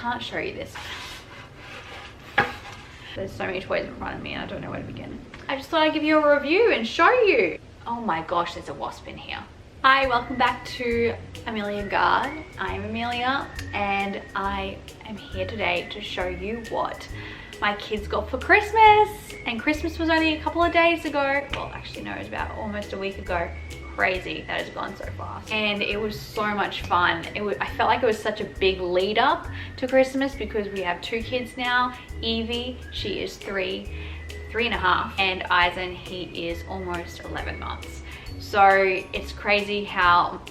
can't show you this. There's so many toys in front of me and I don't know where to begin. I just thought I'd give you a review and show you. Oh my gosh, there's a wasp in here. Hi, welcome back to Amelia Gard. I'm Amelia and I am here today to show you what my kids got for Christmas. And Christmas was only a couple of days ago. Well, actually no, it was about almost a week ago. Crazy that has gone so fast. And it was so much fun. I felt like it was such a big lead up to Christmas because we have two kids now. Evie, she is three and a half, and Eisen, he is almost 11 months. So it's crazy how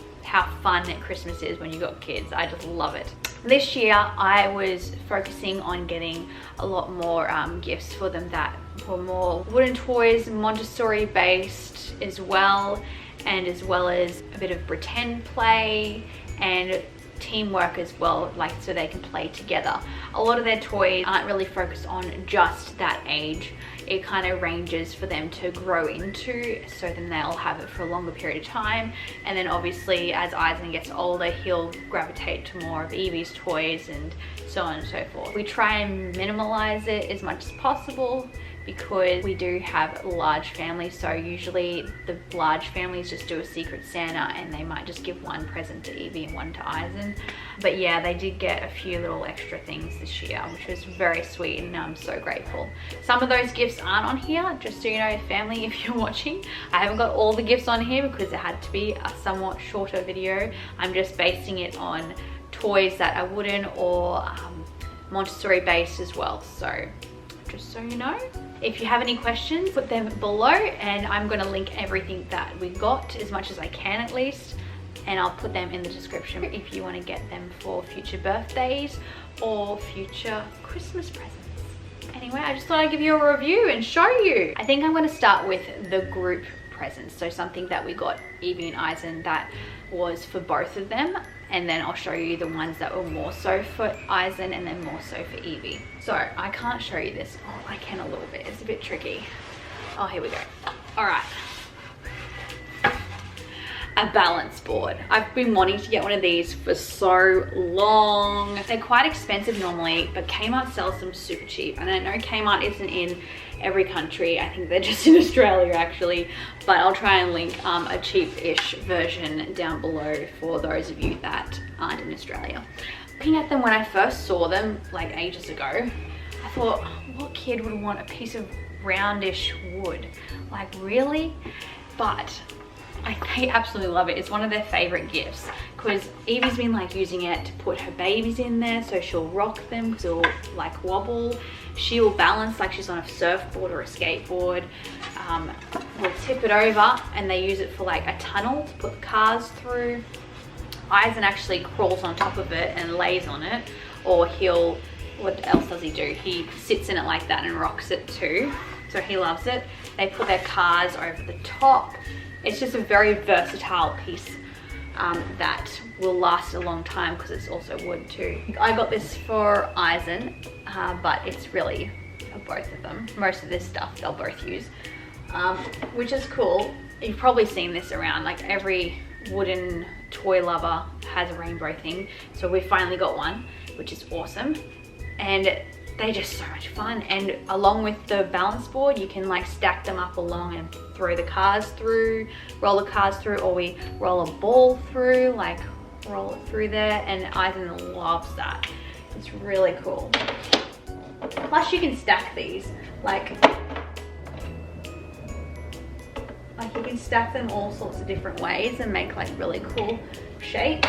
fun Christmas is when you got kids. I just love it. This year I was focusing on getting a lot more gifts for them that were more wooden toys, Montessori based as well, and as well as a bit of pretend play and teamwork as well, like so they can play together. A lot of their toys aren't really focused on just that age. It kind of ranges for them to grow into, so then they'll have it for a longer period of time. And then obviously as Eisen gets older, he'll gravitate to more of Evie's toys and so on and so forth. We try and minimalize it as much as possible because we do have a large family, so usually the large families just do a Secret Santa and they might just give one present to Evie and one to Eisen. But yeah, they did get a few little extra things this year, which was very sweet, and I'm so grateful. Some of those gifts aren't on here, just so you know, family, if you're watching. I haven't got all the gifts on here because it had to be a somewhat shorter video. I'm just basing it on toys that are wooden or Montessori based as well, so just so you know. If you have any questions, put them below and I'm going to link everything that we got, as much as I can at least, and I'll put them in the description if you want to get them for future birthdays or future Christmas presents. Anyway, I just thought I'd give you a review and show you. I think I'm going to start with the group presents, so something that we got Evie and Eisen that was for both of them, and then I'll show you the ones that were more so for Eisen and then more so for Evie. So I can't show you this. Oh, I can a little bit. It's a bit tricky. Oh, here we go. All right. A balance board. I've been wanting to get one of these for so long. They're quite expensive normally, but Kmart sells them super cheap. And I know Kmart isn't in every country. I think they're just in Australia actually, but I'll try and link a cheap-ish version down below for those of you that aren't in Australia. Looking at them when I first saw them like ages ago, I thought, what kid would want a piece of roundish wood? Like, really? But they absolutely love it. It's one of their favorite gifts because Evie's been like using it to put her babies in there, so she'll rock them because it'll like wobble. She'll balance like she's on a surfboard or a skateboard. We'll tip it over and they use it for like a tunnel to put cars through. Eisen actually crawls on top of it and lays on it, or what else does he do? He sits in it like that and rocks it too. So he loves it. They put their cars over the top. It's just a very versatile piece that will last a long time because it's also wood too. I got this for Eisen, but it's really for both of them. Most of this stuff they'll both use, which is cool. You've probably seen this around, like every wooden toy lover has a rainbow thing. So we finally got one, which is awesome. And they're just so much fun, and along with the balance board you can like stack them up along and throw the cars through, roll the cars through, or we roll a ball through, like roll it through there, and Eisen loves that. It's really cool. Plus you can stack these like you can stack them all sorts of different ways and make like really cool shapes.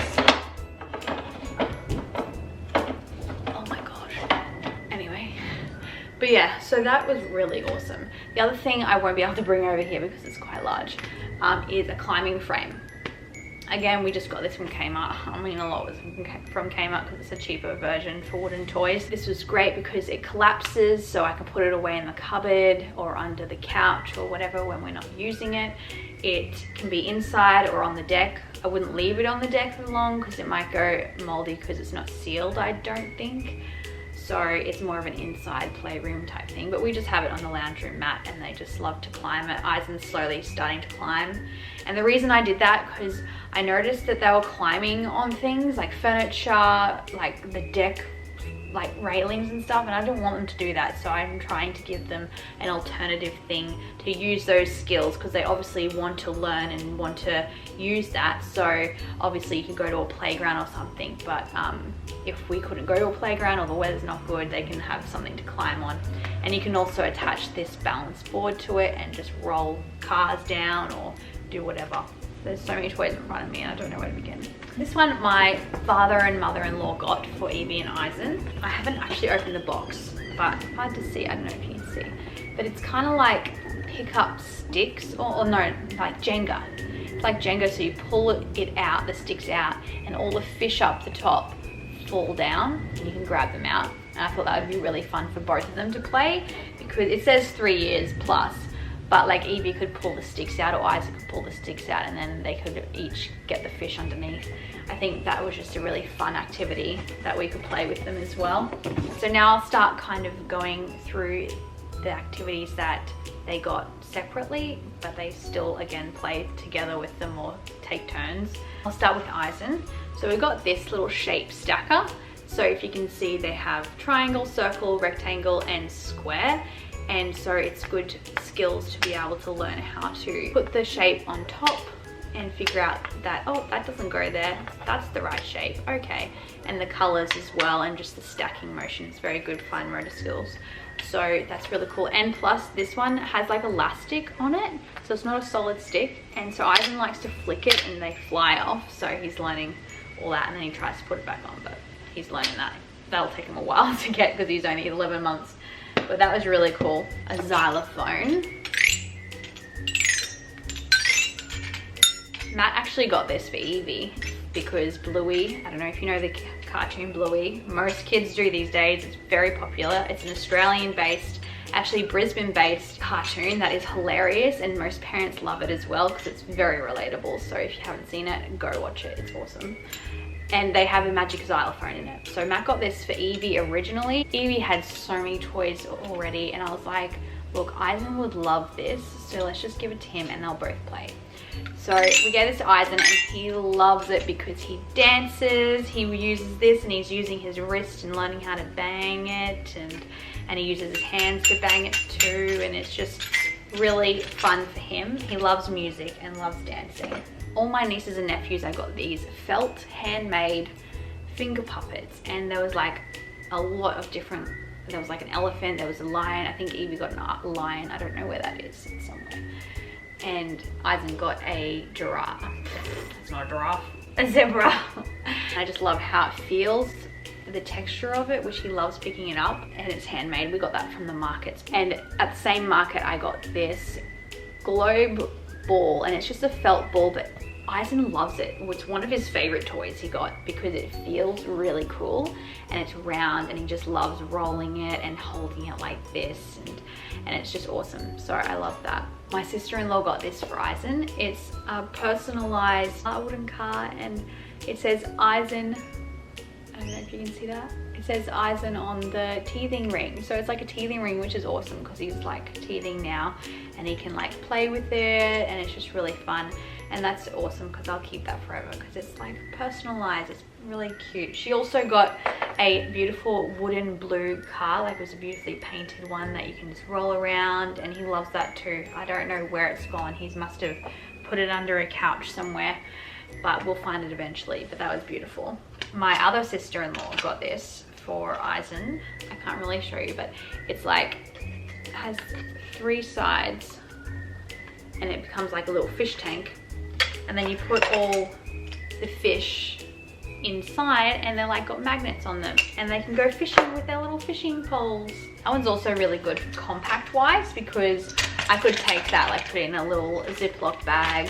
But yeah, so that was really awesome. The other thing I won't be able to bring over here because it's quite large is a climbing frame. Again, we just got this from Kmart. I mean, a lot was from Kmart because it's a cheaper version for wooden toys. This was great because it collapses, so I can put it away in the cupboard or under the couch or whatever when we're not using it. It can be inside or on the deck. I wouldn't leave it on the deck for long because it might go moldy because it's not sealed, I don't think. So it's more of an inside playroom type thing, but we just have it on the lounge room mat and they just love to climb it. Eisen's slowly starting to climb. And the reason I did that, because I noticed that they were climbing on things like furniture, like the deck like railings and stuff, and I don't want them to do that, so I'm trying to give them an alternative thing to use those skills, because they obviously want to learn and want to use that. So obviously you can go to a playground or something, but if we couldn't go to a playground or the weather's not good, they can have something to climb on. And you can also attach this balance board to it and just roll cars down or do whatever. There's so many toys in front of me and I don't know where to begin. This one my father and mother-in-law got for Evie and Eisen. I haven't actually opened the box, but hard to see. I don't know if you can see, but it's kind of like pick up sticks, or no, like Jenga. It's like Jenga, so you pull it out, the sticks out, and all the fish up the top fall down and you can grab them out. And I thought that would be really fun for both of them to play, because it says 3 years plus. But like Evie could pull the sticks out, or Isaac could pull the sticks out, and then they could each get the fish underneath. I think that was just a really fun activity that we could play with them as well. So now I'll start kind of going through the activities that they got separately, but they still again play together with them or take turns. I'll start with Eisen. So we got this little shape stacker. So if you can see, they have triangle, circle, rectangle, and square. And so it's good skills to be able to learn how to put the shape on top and figure out that, oh, that doesn't go there, that's the right shape, okay. And the colors as well, and just the stacking motion. It's very good fine motor skills. So that's really cool. And plus this one has like elastic on it, so it's not a solid stick. And so Eisen likes to flick it and they fly off. So he's learning all that, and then he tries to put it back on, but he's learning that. That'll take him a while to get, because he's only 11 months. But that was really cool. A xylophone. Matt actually got this for Evie because Bluey, I don't know if you know the cartoon Bluey, most kids do these days. It's very popular. It's an Australian based, actually Brisbane based cartoon that is hilarious, and most parents love it as well because it's very relatable. So if you haven't seen it, go watch it. It's awesome. And they have a magic xylophone in it. So Matt got this for Evie originally. Evie had so many toys already, and I was like, look, Eisen would love this, so let's just give it to him and they'll both play. So we gave this to Eisen and he loves it because he dances, he uses this and he's using his wrist and learning how to bang it, and he uses his hands to bang it too, and it's just really fun for him. He loves music and loves dancing. All my nieces and nephews, I got these felt handmade finger puppets, and there was like a lot of different, there was like an elephant, there was a lion, I think Evie got a lion, I don't know where that is, it's somewhere. And Eisen got a giraffe. It's not a giraffe, a zebra. I just love how it feels, the texture of it, which he loves picking it up, and it's handmade. We got that from the markets. And at the same market, I got this globe ball, and it's just a felt ball, but Eisen loves it. It's one of his favorite toys he got because it feels really cool and it's round, and he just loves rolling it and holding it like this, and it's just awesome. So I love that. My sister-in-law got this for Eisen. It's a personalized wooden car, and it says Eisen, I don't know if you can see that. It says Eisen on the teething ring. So it's like a teething ring, which is awesome because he's like teething now, and he can like play with it, and it's just really fun. And that's awesome because I'll keep that forever because it's like personalized. It's really cute. She also got a beautiful wooden blue car, like it was a beautifully painted one that you can just roll around, and he loves that too. I don't know where it's gone. He must have put it under a couch somewhere, but we'll find it eventually. But that was beautiful. My other sister-in-law got this for Eisen. I can't really show you, but it's like, it has 3 sides and it becomes like a little fish tank, and then you put all the fish inside, and they're like got magnets on them, and they can go fishing with their little fishing poles. That one's also really good compact wise because I could take that, like put it in a little Ziploc bag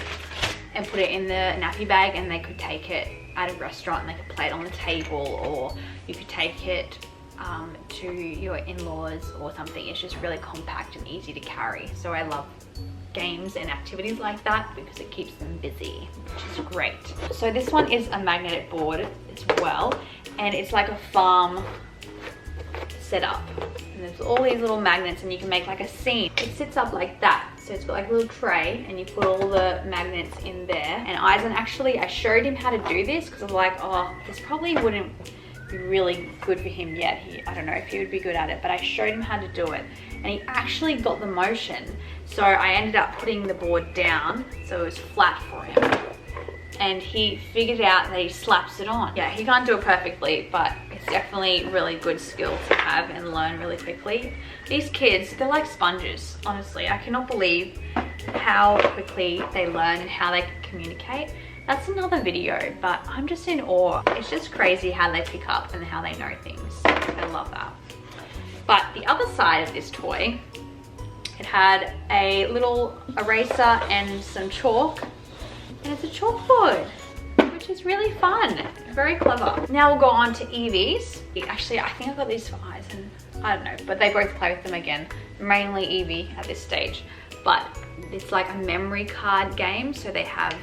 and put it in the nappy bag, and they could take it at a restaurant and they could play it on the table, or you could take it to your in-laws or something. It's just really compact and easy to carry. So I love games and activities like that because it keeps them busy, which is great. So this one is a magnetic board as well, and it's like a farm setup, and there's all these little magnets, and you can make like a scene. It sits up like that, so it's got like a little tray, and you put all the magnets in there. And Eisen, actually I showed him how to do this because I was like, oh, this probably wouldn't be really good for him yet. I don't know if he would be good at it, but I showed him how to do it and he actually got the motion. So I ended up putting the board down so it was flat for him. And he figured out that he slaps it on. Yeah, he can't do it perfectly, but it's definitely really good skill to have and learn really quickly. These kids, they're like sponges, honestly. I cannot believe how quickly they learn and how they can communicate. That's another video, but I'm just in awe. It's just crazy how they pick up and how they know things. I love that. But the other side of this toy, it had a little eraser and some chalk, and it's a chalkboard, which is really fun. Very clever. Now we'll go on to Evie's. Actually, I think I got these for Eisen. I don't know, but they both play with them again. Mainly Evie at this stage, but it's like a memory card game. So they have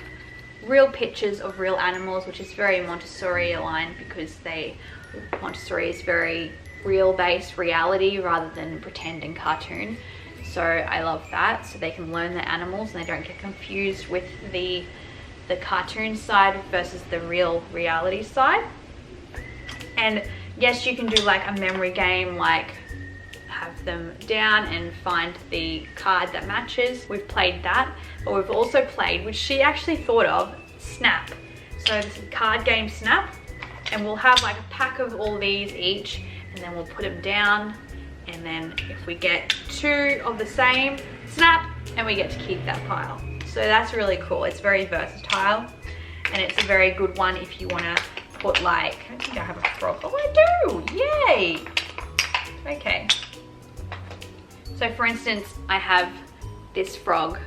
real pictures of real animals, which is very Montessori aligned because Montessori is very real-based reality rather than pretend and cartoon. So I love that. So they can learn the animals and they don't get confused with the cartoon side versus the real reality side. And yes, you can do like a memory game, like have them down and find the card that matches. We've played that, but we've also played, which she actually thought of, Snap. So this is card game Snap, and we'll have like a pack of all these each, and then we'll put them down, and then if we get 2 of the same, snap, and we get to keep that pile. So that's really cool. It's very versatile, and it's a very good one if you want to put like, I don't think I have a frog. Oh, I do! Yay! Okay. So for instance, I have this frog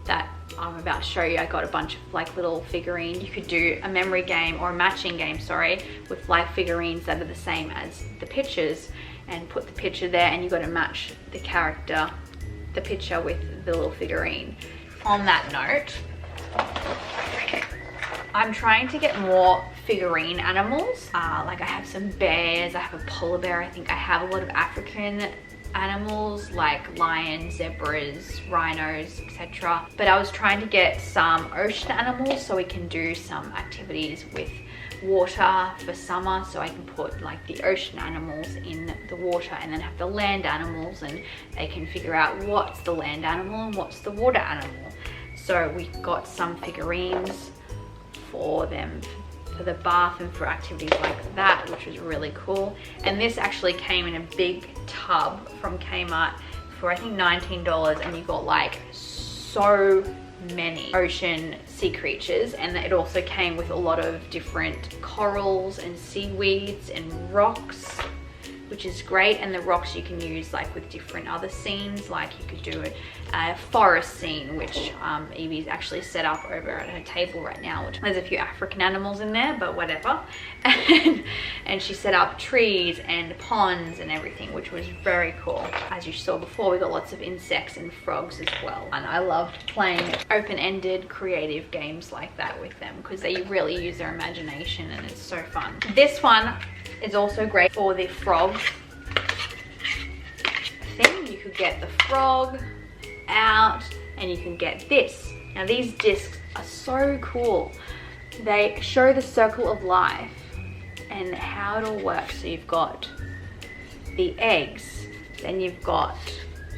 that I'm about to show you. I got a bunch of like little figurines. You could do a memory game or a matching game, sorry, with like figurines that are the same as the pictures, and put the picture there, and you got to match the character, the picture with the little figurine. On that note, I'm trying to get more figurine animals. Like I have some bears, I have a polar bear, I think I have a lot of African animals like lions, zebras, rhinos, etc. But I was trying to get some ocean animals so we can do some activities with water for summer, so I can put like the ocean animals in the water and then have the land animals, and they can figure out what's the land animal and what's the water animal. So we got some figurines for them for the bath and for activities like that, which was really cool. And this actually came in a big tub from Kmart for I think $19, and you got like so many ocean sea creatures, and it also came with a lot of different corals and seaweeds and rocks, which is great. And the rocks you can use like with different other scenes, like you could do a forest scene, which Evie's actually set up over at her table right now, which there's a few African animals in there, but whatever. And she set up trees and ponds and everything, which was very cool. As you saw before, we got lots of insects and frogs as well. And I loved playing open-ended creative games like that with them because they really use their imagination and it's so fun. This one is also great for the frog thing. You could get the frog out and you can get this. Now these discs are so cool. They show the circle of life and how it all works. So you've got the eggs, then you've got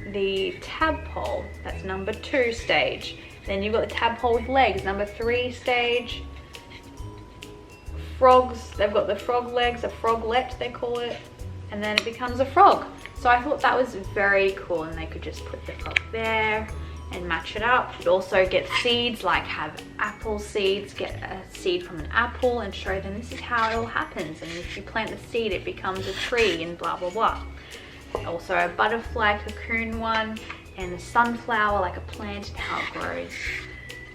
the tadpole, that's number 2 stage. Then you've got the tadpole with legs, number 3 stage. Frogs, they've got the frog legs, a froglet they call it, and then it becomes a frog. So I thought that was very cool, and they could just put the frog there and match it up. You'd also get seeds, like have apple seeds, get a seed from an apple and show them this is how it all happens, and if you plant the seed it becomes a tree and blah blah blah. Also a butterfly cocoon one, and the sunflower, like a plant and how it grows.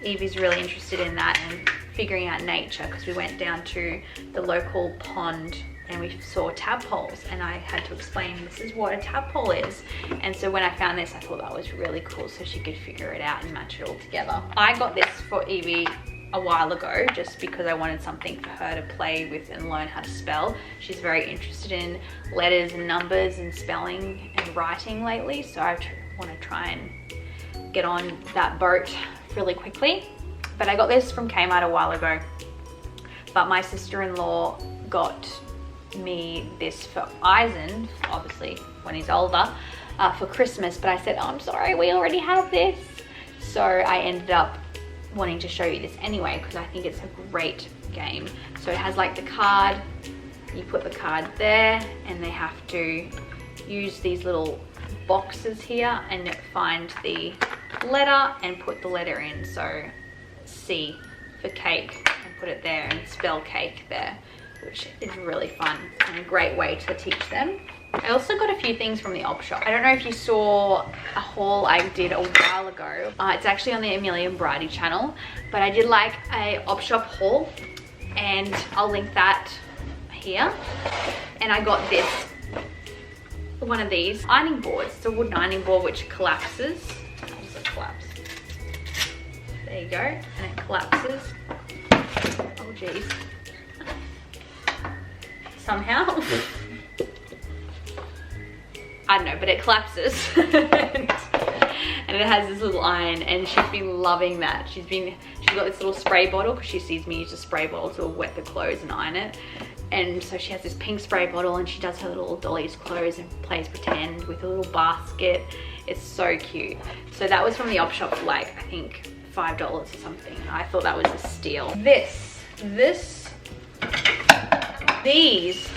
Evie's really interested in that and figuring out nature, because we went down to the local pond and we saw tadpoles, and I had to explain this is what a tadpole is. And so when I found this, I thought that was really cool, so she could figure it out and match it all together. I got this for Evie a while ago just because I wanted something for her to play with and learn how to spell. She's very interested in letters and numbers and spelling and writing lately, so I want to try and get on that boat really quickly. But I got this from Kmart a while ago, but my sister-in-law got me this for Eisen, obviously when he's older, for Christmas, but I said, oh, I'm sorry, we already have this. So I ended up wanting to show you this anyway because I think it's a great game. So it has like the card, you put the card there, and they have to use these little boxes here and find the letter and put the letter in. So C for cake, and put it there, and spell cake there, which is really fun and a great way to teach them. I also got a few things from the op shop. I don't know if you saw a haul I did a while ago. It's actually on the Amelia Gard channel, but I did like a op shop haul, and I'll link that here. And I got this, one of these ironing boards. It's a wooden ironing board which collapses. How does it collapse? There you go, and it collapses. Oh geez. Somehow. I don't know, but it collapses. And it has this little iron, and she's been loving that. She's got this little spray bottle because she sees me use a spray bottle to wet the clothes and iron it. And so she has this pink spray bottle, and she does her little dolly's clothes and plays pretend with a little basket. It's so cute. So that was from the op shop for like, I think $5 or something. I thought that was a steal. These,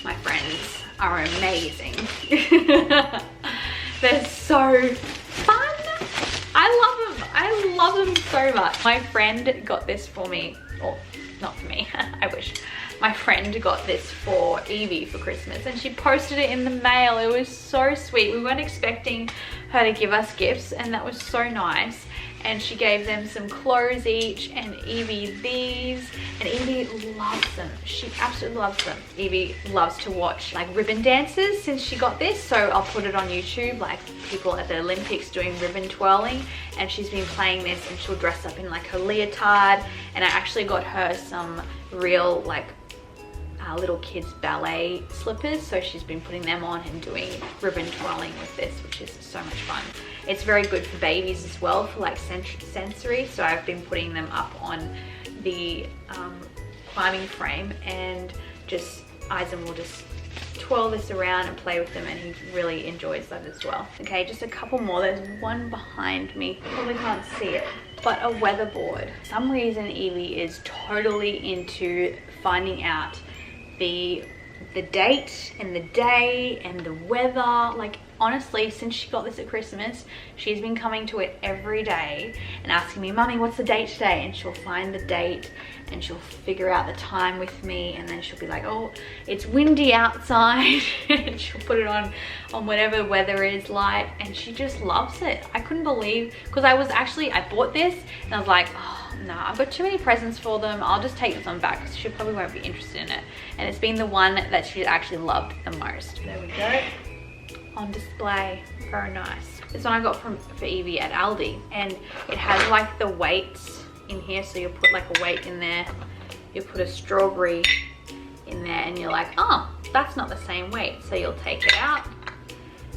my friends, are amazing. They're so fun. I love them so much. My friend got this for me, or not for me, I wish. My friend got this for Evie for Christmas, and she posted it in the mail. It was so sweet. We weren't expecting her to give us gifts, and that was so nice. And she gave them some clothes each, and Evie these, and Evie loves them. She absolutely loves them. Evie loves to watch like ribbon dances since she got this, so I'll put it on YouTube, like people at the Olympics doing ribbon twirling, and she's been playing this, and she'll dress up in like her leotard. And I actually got her some real like little kids ballet slippers, so she's been putting them on and doing ribbon twirling with this, which is so much fun. It's very good for babies as well, for like sensory, so I've been putting them up on the climbing frame, and just Eisen will just twirl this around and play with them, and he really enjoys that as well. Okay, just a couple more. There's one behind me, probably can't see it, but a weatherboard. For some reason Evie is totally into finding out the date and the day and the weather. Like honestly, since she got this at Christmas, she's been coming to it every day and asking me, Mummy, what's the date today? And she'll find the date and she'll figure out the time with me, and then she'll be like, oh, it's windy outside. And she'll put it on whatever weather is like, and she just loves it. I couldn't believe, because I bought this and I was like, oh no, I've got too many presents for them. I'll just take this one back because she probably won't be interested in it. And it's been the one that she actually loved the most. There we go. On display, very nice. This one I got for Evie at Aldi, and it has like the weights in here, so you'll put like a weight in there, you put a strawberry in there, and you're like, oh, that's not the same weight, so you'll take it out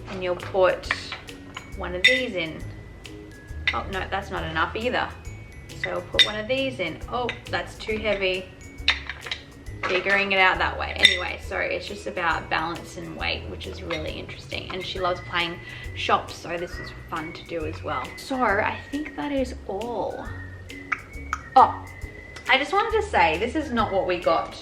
and you'll put one of these in. Oh no, that's not enough either, so I'll put one of these in. Oh, that's too heavy. Figuring it out that way. Anyway, so it's just about balance and weight, which is really interesting, and she loves playing shops, so this is fun to do as well. So I think that is all. Oh, I just wanted to say, this is not what we got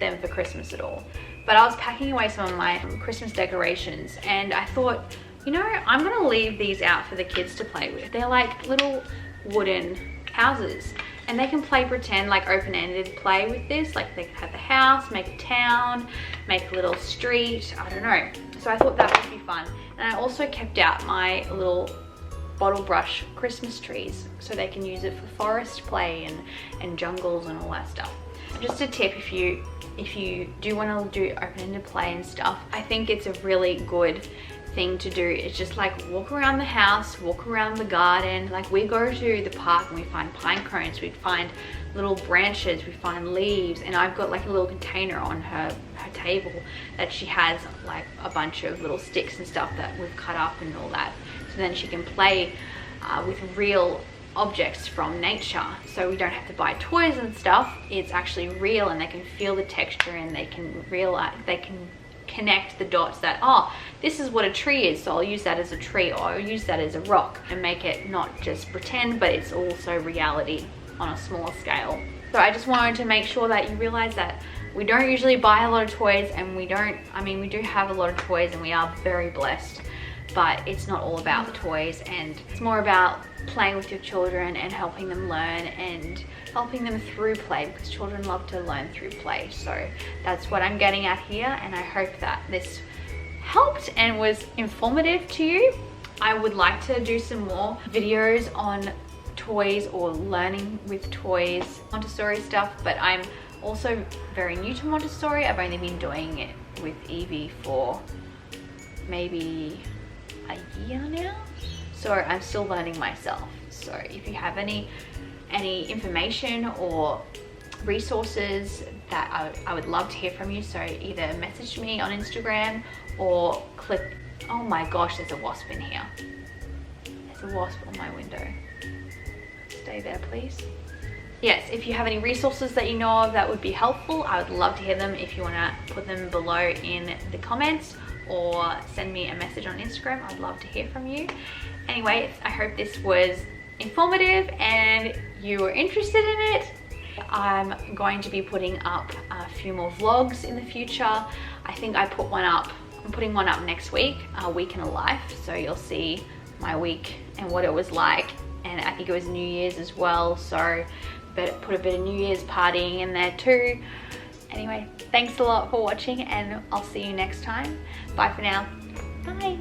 them for Christmas at all, but I was packing away some of my Christmas decorations, and I thought, you know, I'm gonna leave these out for the kids to play with. They're like little wooden houses, and they can play pretend, like open-ended play with this. Like they can have the house, make a town, make a little street, I don't know. So I thought that would be fun. And I also kept out my little bottle brush Christmas trees, so they can use it for forest play and jungles and all that stuff. Just a tip, if you do want to do open-ended play and stuff, I think it's a really good thing to do. It's just like walk around the house, walk around the garden. Like we go to the park and we find pine cones, we find little branches, we find leaves, and I've got like a little container on her table that she has like a bunch of little sticks and stuff that we've cut up and all that, so then she can play with real objects from nature, so we don't have to buy toys and stuff. It's actually real, and they can feel the texture, and they can realize, they can connect the dots that, oh, this is what a tree is, so I'll use that as a tree, or I'll use that as a rock, and make it not just pretend, but it's also reality on a smaller scale. So I just wanted to make sure that you realize that we don't usually buy a lot of toys, and we do have a lot of toys, and we are very blessed, but it's not all about the toys, and it's more about playing with your children and helping them learn and helping them through play, because children love to learn through play. So that's what I'm getting at here, and I hope that this helped and was informative to you. I would like to do some more videos on toys or learning with toys, Montessori stuff, but I'm also very new to Montessori. I've only been doing it with Evie for maybe a year now, so I'm still learning myself. So if you have any information or resources, that I would love to hear from you. So either message me on Instagram or click, oh my gosh, there's a wasp in here. There's a wasp on my window. Stay there, please. Yes, if you have any resources that you know of that would be helpful, I would love to hear them. If you want to put them below in the comments or send me a message on Instagram, I'd love to hear from you. Anyway, I hope this was informative and you were interested in it. I'm going to be putting up a few more vlogs in the future. I think I'm putting one up next week, a week in a life. So you'll see my week and what it was like. And I think it was New Year's as well, so put a bit of New Year's partying in there too. Anyway, thanks a lot for watching, and I'll see you next time. Bye for now. Bye.